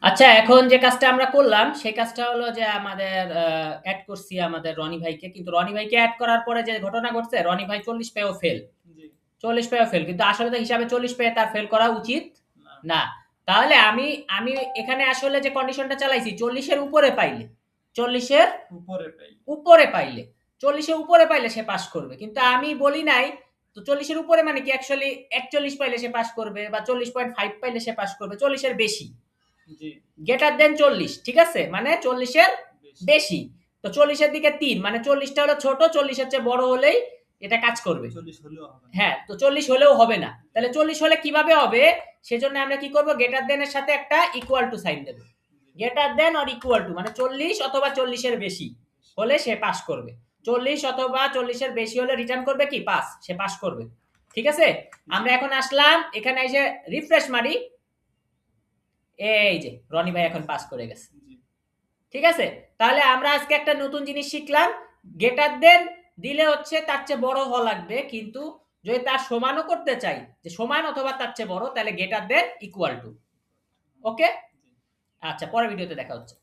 আচ্ছা, এখন যে কাজটা আমরা করলাম সেই কাজটা হলো যে আমাদের এড করছি আমাদের রনি ভাইকে, কিন্তু রনি ভাইকে এড করার পরে যে ঘটনা ঘটছে, রনি ভাই 40 পেয়েও ফেল। জি 40 পেয়েও ফেল, কিন্তু আসলে তো হিসাবে 40 পেয়ে তার ফেল করা উচিত না না। তাহলে আমি আমি এখানে আসলে যে কন্ডিশনটা চালাইছি 40 এর উপরে পাইলে, 40 এর উপরে পাই উপরে পাইলে, 40 এর উপরে পাইলে সে পাস করবে। কিন্তু আমি বলি নাই তো 40 এর উপরে মানে কি, অ্যাকচুয়ালি 41 পাইলে সে পাস করবে বা 40.5 পাইলে সে পাস করবে, 40 এর বেশি, জি গ্রেটার দেন 40, ঠিক আছে, মানে 40 এর বেশি বেশি। তো 40 এর দিকে 3, মানে 40টা হলো ছোট, 40 এর চেয়ে বড় হলেই এটা কাজ করবে। 40 হলেও হবে না হ্যাঁ, তো 40 হলেও হবে না। তাহলে 40 হলে কিভাবে হবে? সেজন্য আমরা কি করব, গ্রেটার দেন এর সাথে একটা ইকুয়াল টু সাইন দেব। Greater than or equal to মানে 40 অথবা 40 এর বেশি হলে সে পাস করবে। 40 অথবা 40 এর বেশি হলে রিটার্ন করবে কি পাস, সে পাস করবে। ঠিক আছে, আমরা এখন আসলাম এখানে এসে রিফ্রেশ মারি, এই যে রনি ভাই এখন পাস করে গেছে। জি ঠিক আছে, তাহলে আমরা আজকে একটা নতুন জিনিস শিখলাম, গ্রেটার দেন দিলে হচ্ছে তার চেয়ে বড় হওয়া লাগবে, কিন্তু যদি তার সমানও করতে চাই যে সমান অথবা তার চেয়ে বড়, তাহলে গ্রেটার দেন ইকুয়াল টু। ওকে, জি আচ্ছা, পরের ভিডিওতে দেখা হচ্ছে।